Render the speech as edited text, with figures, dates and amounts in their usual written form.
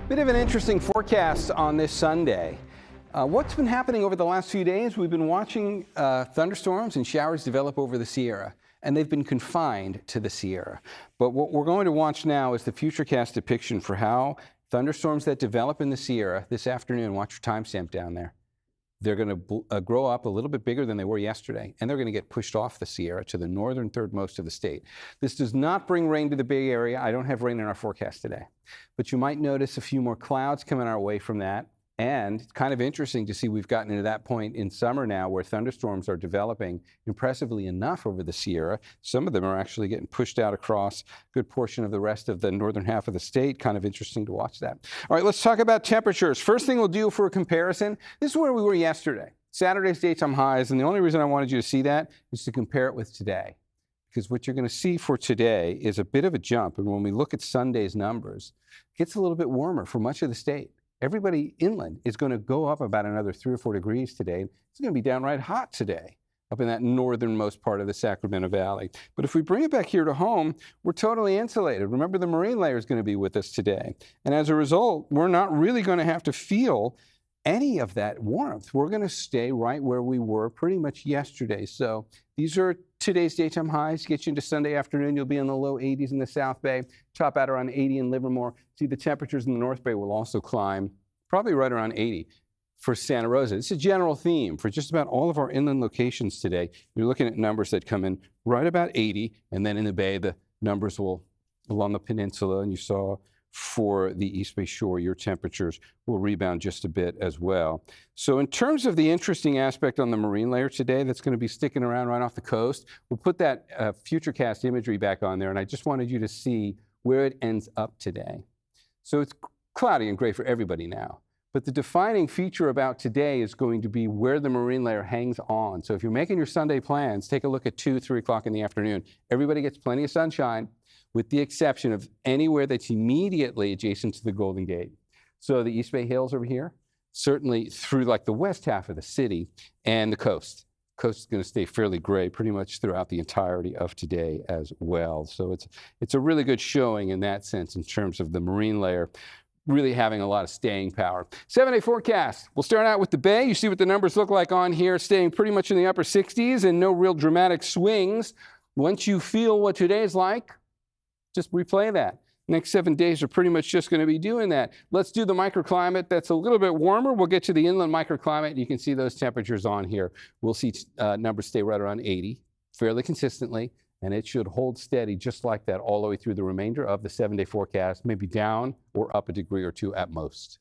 Bit of an interesting forecast on this Sunday. What's been happening over the last few days? We've been watching thunderstorms and showers develop over the Sierra, and they've been confined to the Sierra. But what we're going to watch now is the futurecast depiction for how thunderstorms that develop in the Sierra this afternoon, watch your timestamp down there, they're going to grow up a little bit bigger than they were yesterday, and they're going to get pushed off the Sierra to the northern third most of the state. This does not bring rain to the Bay Area. I don't have rain in our forecast today, but you might notice a few more clouds coming our way from that. And it's kind of interesting to see we've gotten into that point in summer now where thunderstorms are developing impressively enough over the Sierra. Some of them are actually getting pushed out across a good portion of the rest of the northern half of the state. Kind of interesting to watch that. All right, let's talk about temperatures. First thing we'll do for a comparison, this is where we were yesterday. Saturday's daytime highs, and the only reason I wanted you to see that is to compare it with today. Because what you're going to see for today is a bit of a jump. And when we look at Sunday's numbers, it gets a little bit warmer for much of the state. Everybody inland is going to go up about another 3 or 4 degrees today. It's going to be downright hot today up in that northernmost part of the Sacramento Valley. But if we bring it back here to home, we're totally insulated. Remember, the marine layer is going to be with us today. And as a result, we're not really going to have to feel any of that warmth. We're going to stay right where we were pretty much yesterday. So these are today's daytime highs. Get you into Sunday afternoon. You'll be in the low 80s in the South Bay, top out around 80 in Livermore. See, the temperatures in the North Bay will also climb probably right around 80 for Santa Rosa. It's a general theme for just about all of our inland locations today. You're looking at numbers that come in right about 80, and then in the Bay, the numbers will, along the peninsula, and you saw for the East Bay Shore, your temperatures will rebound just a bit as well. So in terms of the interesting aspect on the marine layer today that's going to be sticking around right off the coast, we'll put that futurecast imagery back on there, and I just wanted you to see where it ends up today. So it's cloudy and gray for everybody now, but the defining feature about today is going to be where the marine layer hangs on. So if you're making your Sunday plans, take a look at 2, 3 o'clock in the afternoon. Everybody gets plenty of sunshine, with the exception of anywhere that's immediately adjacent to the Golden Gate. So the East Bay Hills over here, certainly through like the west half of the city, and the coast. Coast is going to stay fairly gray pretty much throughout the entirety of today as well. So it's a really good showing in that sense in terms of the marine layer really having a lot of staying power. 7-day forecast. We'll start out with the Bay. You see what the numbers look like on here, staying pretty much in the upper 60s and no real dramatic swings. Once you feel what today's like, just replay that. Next 7 days are pretty much just going to be doing that. Let's do the microclimate that's a little bit warmer. We'll get to the inland microclimate. You can see those temperatures on here. We'll see numbers stay right around 80 fairly consistently, and it should hold steady just like that all the way through the remainder of the 7-day forecast, maybe down or up a degree or two at most.